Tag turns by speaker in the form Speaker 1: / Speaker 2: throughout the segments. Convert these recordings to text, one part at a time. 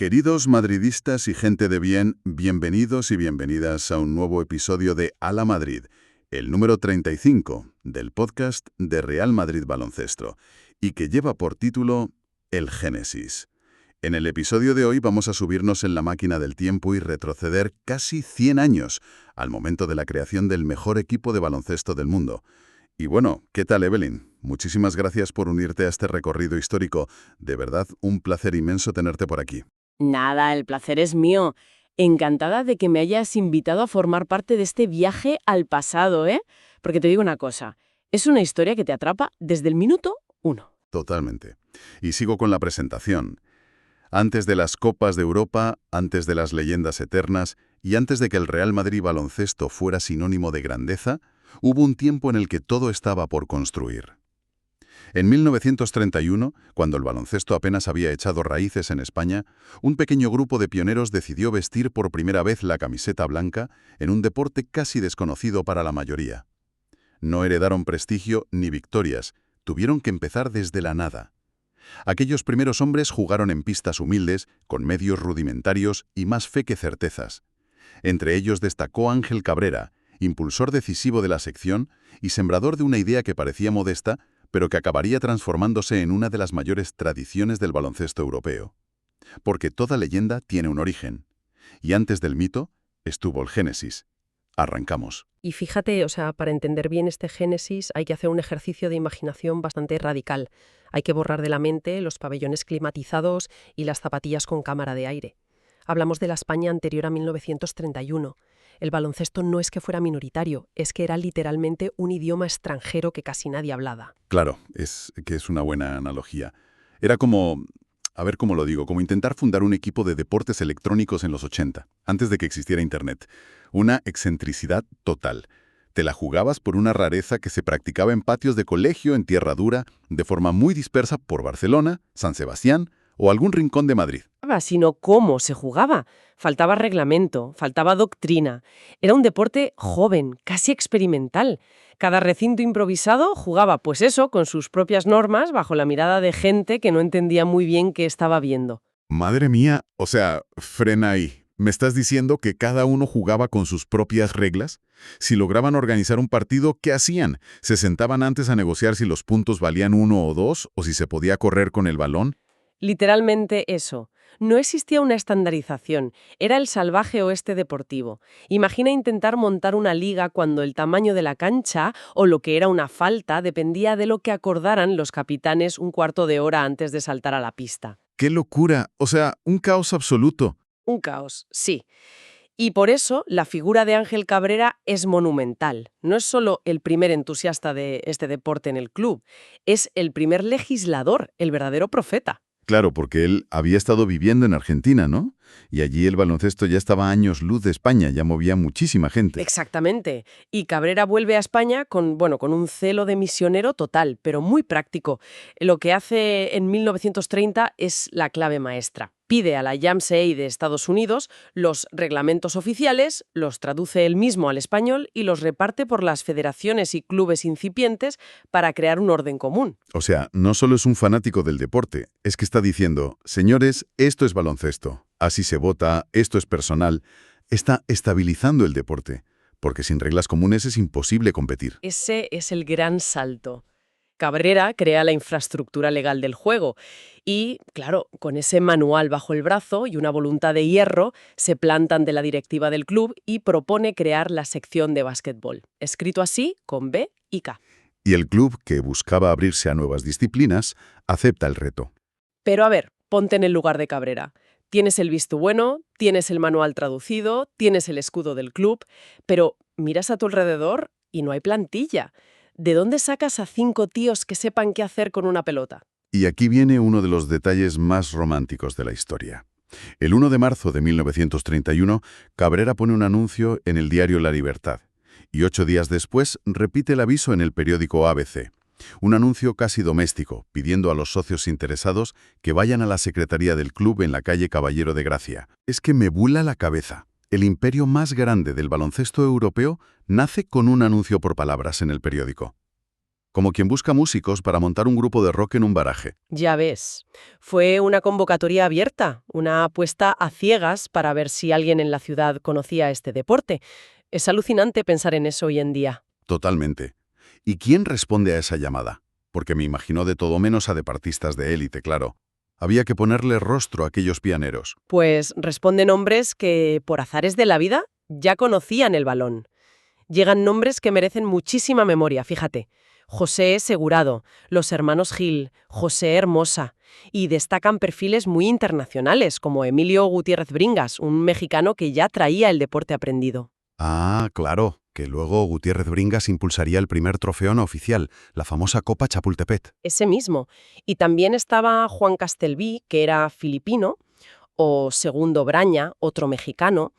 Speaker 1: Queridos madridistas y gente de bien, bienvenidos y bienvenidas a un nuevo episodio de A la Madrid, el número 35 del podcast de Real Madrid Baloncesto, y que lleva por título El Génesis. En el episodio de hoy vamos a subirnos en la máquina del tiempo y retroceder casi 100 años al momento de la creación del mejor equipo de baloncesto del mundo. Y bueno, ¿qué tal, Evelyn? Muchísimas gracias por unirte a este recorrido histórico. De verdad, un placer inmenso tenerte por aquí.
Speaker 2: Nada, el placer es mío. Encantada de que me hayas invitado a formar parte de este viaje al pasado, ¿eh? Porque te digo una cosa, es una historia que te atrapa desde el minuto 1.
Speaker 1: Totalmente. Y sigo con la presentación. Antes de las Copas de Europa, antes de las leyendas eternas y antes de que el Real Madrid Baloncesto fuera sinónimo de grandeza, hubo un tiempo en el que todo estaba por construir. En 1931, cuando el baloncesto apenas había echado raíces en España, un pequeño grupo de pioneros decidió vestir por primera vez la camiseta blanca en un deporte casi desconocido para la mayoría. No heredaron prestigio ni victorias, tuvieron que empezar desde la nada. Aquellos primeros hombres jugaron en pistas humildes, con medios rudimentarios y más fe que certezas. Entre ellos destacó Ángel Cabrera, impulsor decisivo de la sección y sembrador de una idea que parecía modesta, pero que acabaría transformándose en una de las mayores tradiciones del baloncesto europeo. Porque toda leyenda tiene un origen. Y antes del mito estuvo el Génesis. Arrancamos.
Speaker 3: Y fíjate, para entender bien este génesis hay que hacer un ejercicio de imaginación bastante radical. Hay que borrar de la mente los pabellones climatizados y las zapatillas con cámara de aire. Hablamos de la España anterior a 1931. El baloncesto no es que fuera minoritario, es que era literalmente un idioma extranjero que casi nadie hablaba.
Speaker 1: Claro, es una buena analogía. Era como, a ver cómo lo digo, como intentar fundar un equipo de deportes electrónicos en los 80, antes de que existiera Internet. Una excentricidad total. Te la jugabas por una rareza que se practicaba en patios de colegio en tierra dura, de forma muy dispersa por Barcelona, San Sebastián o algún rincón de Madrid.
Speaker 2: Sino cómo se jugaba. Faltaba reglamento, faltaba doctrina. Era un deporte joven, casi experimental. Cada recinto improvisado jugaba, pues eso, con sus propias normas, bajo la mirada de gente que no entendía muy bien qué estaba viendo.
Speaker 1: Madre mía, frena ahí. ¿Me estás diciendo que cada uno jugaba con sus propias reglas? Si lograban organizar un partido, ¿qué hacían? ¿Se sentaban antes a negociar si los puntos valían 1 o 2 o si se podía correr con el balón?
Speaker 2: Literalmente eso. No existía una estandarización, era el salvaje oeste deportivo. Imagina intentar montar una liga cuando el tamaño de la cancha o lo que era una falta dependía de lo que acordaran los capitanes un cuarto de hora antes de saltar a la pista.
Speaker 1: ¡Qué locura! Un caos absoluto.
Speaker 2: Un caos, sí. Y por eso la figura de Ángel Cabrera es monumental. No es solo el primer entusiasta de este deporte en el club, es el primer legislador, el verdadero profeta.
Speaker 1: Claro, porque él había estado viviendo en Argentina, ¿no? Y allí el baloncesto ya estaba a años luz de España, ya movía muchísima gente.
Speaker 2: Exactamente. Y Cabrera vuelve a España con un celo de misionero total, pero muy práctico. Lo que hace en 1930 es la clave maestra. Pide a la JAMSEI de Estados Unidos los reglamentos oficiales, los traduce él mismo al español y los reparte por las federaciones y clubes incipientes para crear un orden común.
Speaker 1: No solo es un fanático del deporte, es que está diciendo, señores, esto es baloncesto, así se vota, esto es personal. Está estabilizando el deporte, porque sin reglas comunes es imposible competir.
Speaker 2: Ese es el gran salto. Cabrera crea la infraestructura legal del juego y, claro, con ese manual bajo el brazo y una voluntad de hierro, se planta ante la directiva del club y propone crear la sección de básquetbol, escrito así con B y K.
Speaker 1: Y el club, que buscaba abrirse a nuevas disciplinas, acepta el reto.
Speaker 2: Pero a ver, ponte en el lugar de Cabrera. Tienes el visto bueno, tienes el manual traducido, tienes el escudo del club, pero miras a tu alrededor y no hay plantilla. ¿De dónde sacas a 5 tíos que sepan qué hacer con una pelota?
Speaker 1: Y aquí viene uno de los detalles más románticos de la historia. El 1 de marzo de 1931, Cabrera pone un anuncio en el diario La Libertad, y 8 días después repite el aviso en el periódico ABC. Un anuncio casi doméstico, pidiendo a los socios interesados que vayan a la secretaría del club en la calle Caballero de Gracia. Es que me vuela la cabeza. El imperio más grande del baloncesto europeo nace con un anuncio por palabras en el periódico. como quien busca músicos para montar un grupo de rock en un baraje.
Speaker 2: Ya ves, fue una convocatoria abierta, una apuesta a ciegas para ver si alguien en la ciudad conocía este deporte. Es alucinante pensar en eso hoy en día.
Speaker 1: Totalmente. ¿Y quién responde a esa llamada? Porque me imagino de todo menos a deportistas de élite, claro. Había que ponerle rostro a aquellos pioneros.
Speaker 2: Pues responden hombres que, por azares de la vida, ya conocían el balón. Llegan nombres que merecen muchísima memoria, fíjate. José Segurado, los hermanos Gil, José Hermosa, y destacan perfiles muy internacionales, como Emilio Gutiérrez Bringas, un mexicano que ya traía el deporte aprendido.
Speaker 1: Ah, claro, que luego Gutiérrez Bringas impulsaría el primer trofeo no oficial, la famosa Copa Chapultepec.
Speaker 2: Ese mismo. Y también estaba Juan Castelví, que era filipino, o Segundo Braña, otro mexicano.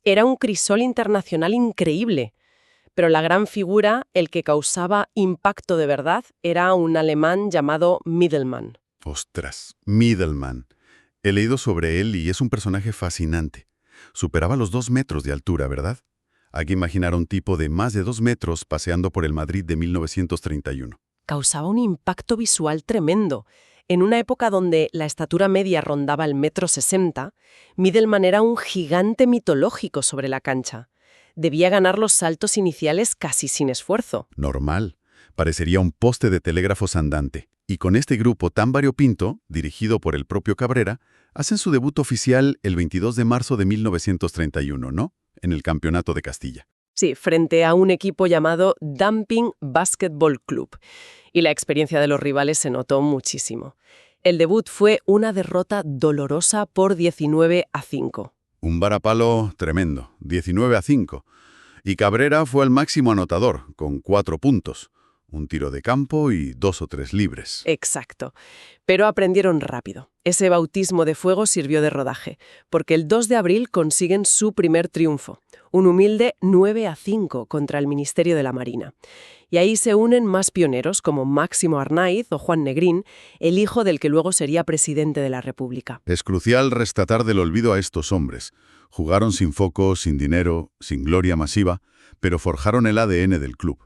Speaker 2: Era un crisol internacional increíble. Pero la gran figura, el que causaba impacto de verdad, era un alemán llamado Middelmann.
Speaker 1: Ostras, Middelmann. He leído sobre él y es un personaje fascinante. Superaba los 2 metros de altura, ¿verdad? Hay que imaginar a un tipo de más de 2 metros paseando por el Madrid de 1931.
Speaker 2: Causaba un impacto visual tremendo. En una época donde la estatura media rondaba el 1,60 m, Middelmann era un gigante mitológico sobre la cancha. Debía ganar los saltos iniciales casi sin esfuerzo.
Speaker 1: Normal. Parecería un poste de telégrafos andante. Y con este grupo tan variopinto, dirigido por el propio Cabrera, hacen su debut oficial el 22 de marzo de 1931, ¿no? En el Campeonato de Castilla.
Speaker 2: Sí, frente a un equipo llamado Damping Basketball Club. Y la experiencia de los rivales se notó muchísimo. El debut fue una derrota dolorosa por 19-5.
Speaker 1: Un varapalo tremendo, 19-5. Y Cabrera fue el máximo anotador, con 4 puntos. Un tiro de campo y 2 o 3 libres.
Speaker 2: Exacto. Pero aprendieron rápido. Ese bautismo de fuego sirvió de rodaje, porque el 2 de abril consiguen su primer triunfo, un humilde 9-5 contra el Ministerio de la Marina. Y ahí se unen más pioneros como Máximo Arnaiz o Juan Negrín, el hijo del que luego sería presidente de la República.
Speaker 1: Es crucial rescatar del olvido a estos hombres. Jugaron sin foco, sin dinero, sin gloria masiva, pero forjaron el ADN del club.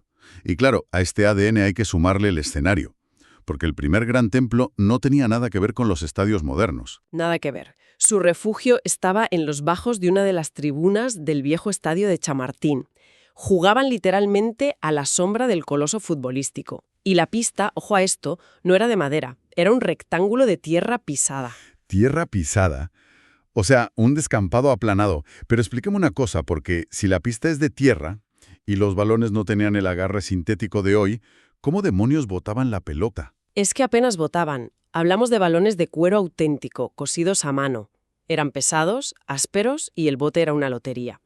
Speaker 1: Y claro, a este ADN hay que sumarle el escenario, porque el primer gran templo no tenía nada que ver con los estadios modernos.
Speaker 2: Nada que ver. Su refugio estaba en los bajos de una de las tribunas del viejo estadio de Chamartín. Jugaban literalmente a la sombra del coloso futbolístico. Y la pista, ojo a esto, no era de madera, era un rectángulo de tierra pisada.
Speaker 1: Tierra pisada. O sea, un descampado aplanado. Pero explíqueme una cosa, porque si la pista es de tierra y los balones no tenían el agarre sintético de hoy, ¿cómo demonios botaban la pelota?
Speaker 2: Es que apenas botaban. Hablamos de balones de cuero auténtico, cosidos a mano. Eran pesados, ásperos y el bote era una lotería.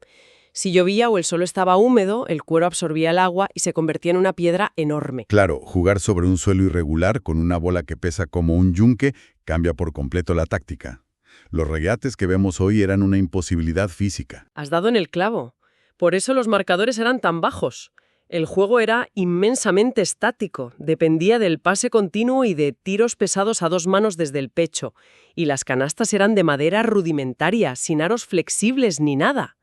Speaker 2: Si llovía o el suelo estaba húmedo, el cuero absorbía el agua y se convertía en una piedra enorme.
Speaker 1: Claro, jugar sobre un suelo irregular con una bola que pesa como un yunque cambia por completo la táctica. Los regates que vemos hoy eran una imposibilidad física.
Speaker 2: Has dado en el clavo. Por eso los marcadores eran tan bajos. El juego era inmensamente estático, dependía del pase continuo y de tiros pesados a 2 manos desde el pecho. Y las canastas eran de madera rudimentaria, sin aros flexibles ni nada.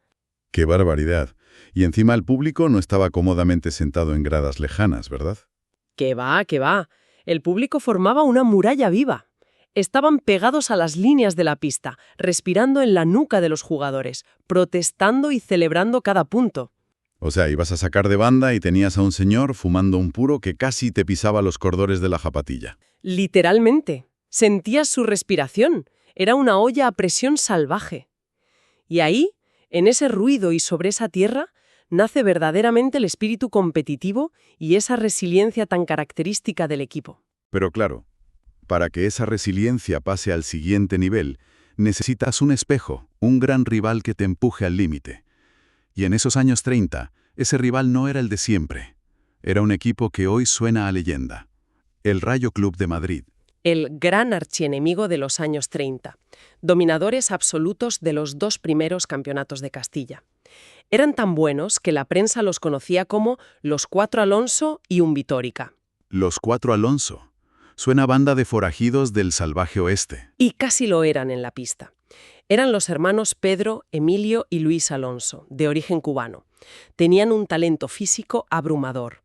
Speaker 1: ¡Qué barbaridad! Y encima el público no estaba cómodamente sentado en gradas lejanas, ¿verdad?
Speaker 2: ¡Qué va, qué va! El público formaba una muralla viva. Estaban pegados a las líneas de la pista, respirando en la nuca de los jugadores, protestando y celebrando cada punto.
Speaker 1: O sea, ibas a sacar de banda y tenías a un señor fumando un puro que casi te pisaba los cordones de la zapatilla.
Speaker 2: Literalmente. Sentías su respiración. Era una olla a presión salvaje. Y ahí, en ese ruido y sobre esa tierra, nace verdaderamente el espíritu competitivo y esa resiliencia tan característica del equipo.
Speaker 1: Pero claro, para que esa resiliencia pase al siguiente nivel, necesitas un espejo, un gran rival que te empuje al límite. Y en esos años 30, ese rival no era el de siempre. Era un equipo que hoy suena a leyenda. El Rayo Club de Madrid.
Speaker 2: El gran archienemigo de los años 30. Dominadores absolutos de los 2 primeros campeonatos de Castilla. Eran tan buenos que la prensa los conocía como los 4 Alonso y un Vitórica.
Speaker 1: Los 4 Alonso. Suena banda de forajidos del salvaje oeste.
Speaker 2: Y casi lo eran en la pista. Eran los hermanos Pedro, Emilio y Luis Alonso, de origen cubano. Tenían un talento físico abrumador.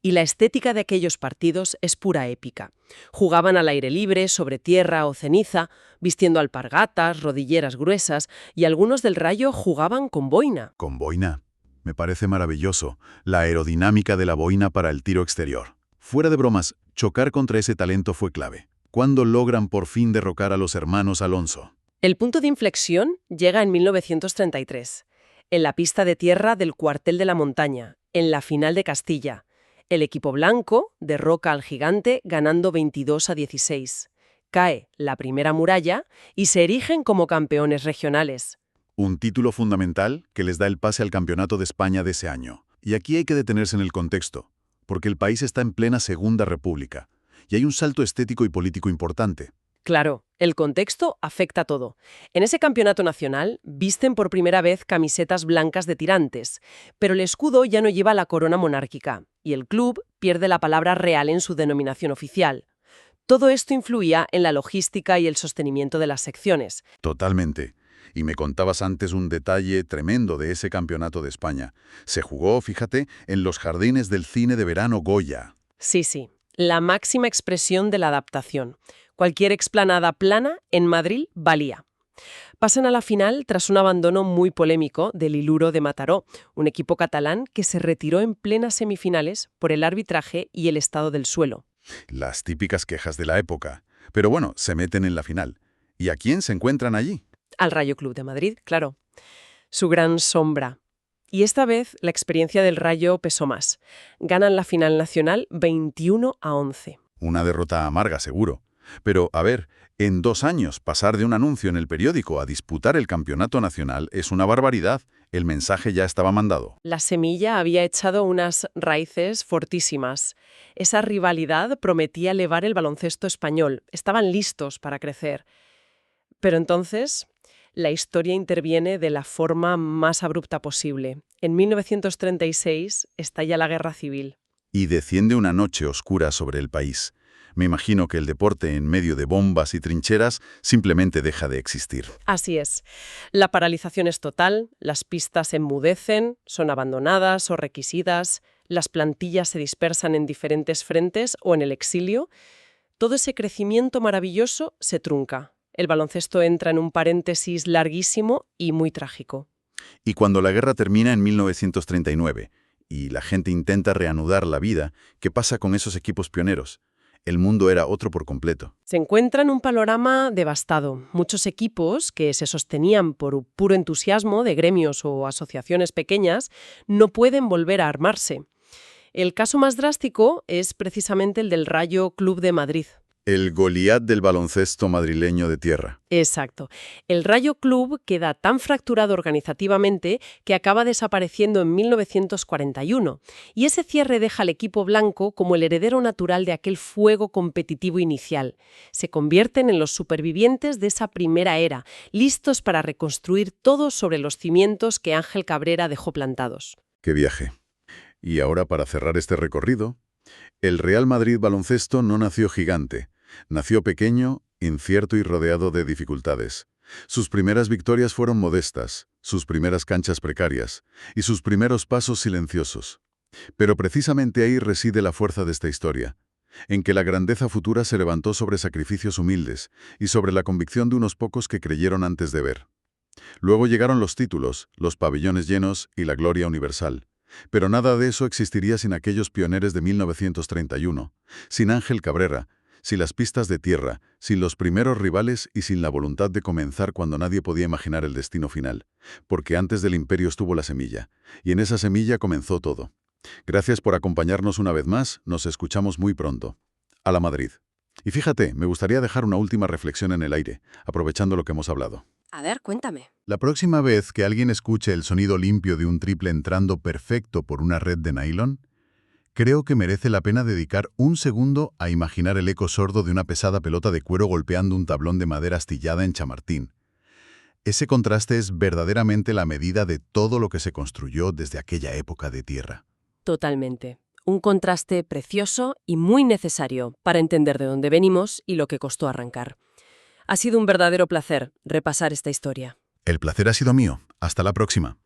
Speaker 2: Y la estética de aquellos partidos es pura épica. Jugaban al aire libre, sobre tierra o ceniza, vistiendo alpargatas, rodilleras gruesas, y algunos del Rayo jugaban con boina.
Speaker 1: Con boina. Me parece maravilloso, la aerodinámica de la boina para el tiro exterior. Fuera de bromas, chocar contra ese talento fue clave. ¿Cuándo logran por fin derrocar a los hermanos Alonso?
Speaker 2: El punto de inflexión llega en 1933, en la pista de tierra del Cuartel de la Montaña, en la final de Castilla. El equipo blanco derroca al gigante ganando 22-16. Cae la primera muralla y se erigen como campeones regionales.
Speaker 1: Un título fundamental que les da el pase al Campeonato de España de ese año. Y aquí hay que detenerse en el contexto, porque el país está en plena Segunda República, y hay un salto estético y político importante.
Speaker 2: Claro, el contexto afecta a todo. En ese campeonato nacional visten por primera vez camisetas blancas de tirantes, pero el escudo ya no lleva la corona monárquica, y el club pierde la palabra real en su denominación oficial. Todo esto influía en la logística y el sostenimiento de las secciones.
Speaker 1: Totalmente. Y me contabas antes un detalle tremendo de ese Campeonato de España. Se jugó, fíjate, en los jardines del cine de verano Goya.
Speaker 2: Sí, la máxima expresión de la adaptación. Cualquier explanada plana en Madrid valía. Pasan a la final tras un abandono muy polémico del Iluro de Mataró, un equipo catalán que se retiró en plenas semifinales por el arbitraje y el estado del suelo.
Speaker 1: Las típicas quejas de la época. Pero bueno, se meten en la final. ¿Y a quién se encuentran allí?
Speaker 2: Al Rayo Club de Madrid, claro. Su gran sombra. Y esta vez la experiencia del Rayo pesó más. Ganan la final nacional 21-11.
Speaker 1: Una derrota amarga, seguro. Pero, a ver, en 2 años pasar de un anuncio en el periódico a disputar el campeonato nacional es una barbaridad. El mensaje ya estaba mandado.
Speaker 2: La semilla había echado unas raíces fortísimas. Esa rivalidad prometía elevar el baloncesto español. Estaban listos para crecer. Pero entonces, la historia interviene de la forma más abrupta posible. En 1936 estalla la Guerra Civil.
Speaker 1: Y desciende una noche oscura sobre el país. Me imagino que el deporte en medio de bombas y trincheras simplemente deja de existir.
Speaker 2: Así es. La paralización es total, las pistas se enmudecen, son abandonadas o requisidas, las plantillas se dispersan en diferentes frentes o en el exilio. Todo ese crecimiento maravilloso se trunca. El baloncesto entra en un paréntesis larguísimo y muy trágico.
Speaker 1: Y cuando la guerra termina en 1939 y la gente intenta reanudar la vida, ¿qué pasa con esos equipos pioneros? El mundo era otro por completo.
Speaker 2: Se encuentra en un panorama devastado. Muchos equipos que se sostenían por puro entusiasmo de gremios o asociaciones pequeñas no pueden volver a armarse. El caso más drástico es precisamente el del Rayo Club de Madrid.
Speaker 1: El Goliat del baloncesto madrileño de tierra.
Speaker 2: Exacto. El Rayo Club queda tan fracturado organizativamente que acaba desapareciendo en 1941. Y ese cierre deja al equipo blanco como el heredero natural de aquel fuego competitivo inicial. Se convierten en los supervivientes de esa primera era, listos para reconstruir todo sobre los cimientos que Ángel Cabrera dejó plantados.
Speaker 1: ¡Qué viaje! Y ahora, para cerrar este recorrido, el Real Madrid Baloncesto no nació gigante. Nació pequeño, incierto y rodeado de dificultades. Sus primeras victorias fueron modestas, sus primeras canchas precarias y sus primeros pasos silenciosos. Pero precisamente ahí reside la fuerza de esta historia, en que la grandeza futura se levantó sobre sacrificios humildes y sobre la convicción de unos pocos que creyeron antes de ver. Luego llegaron los títulos, los pabellones llenos y la gloria universal. Pero nada de eso existiría sin aquellos pioneros de 1931, sin Ángel Cabrera, sin las pistas de tierra, sin los primeros rivales y sin la voluntad de comenzar cuando nadie podía imaginar el destino final. Porque antes del imperio estuvo la semilla, y en esa semilla comenzó todo. Gracias por acompañarnos una vez más, nos escuchamos muy pronto. A la Madrid. Y fíjate, me gustaría dejar una última reflexión en el aire, aprovechando lo que hemos hablado.
Speaker 2: A ver, cuéntame.
Speaker 1: La próxima vez que alguien escuche el sonido limpio de un triple entrando perfecto por una red de nylon, creo que merece la pena dedicar un segundo a imaginar el eco sordo de una pesada pelota de cuero golpeando un tablón de madera astillada en Chamartín. Ese contraste es verdaderamente la medida de todo lo que se construyó desde aquella época de tierra.
Speaker 2: Totalmente. Un contraste precioso y muy necesario para entender de dónde venimos y lo que costó arrancar. Ha sido un verdadero placer repasar esta historia.
Speaker 1: El placer ha sido mío. Hasta la próxima.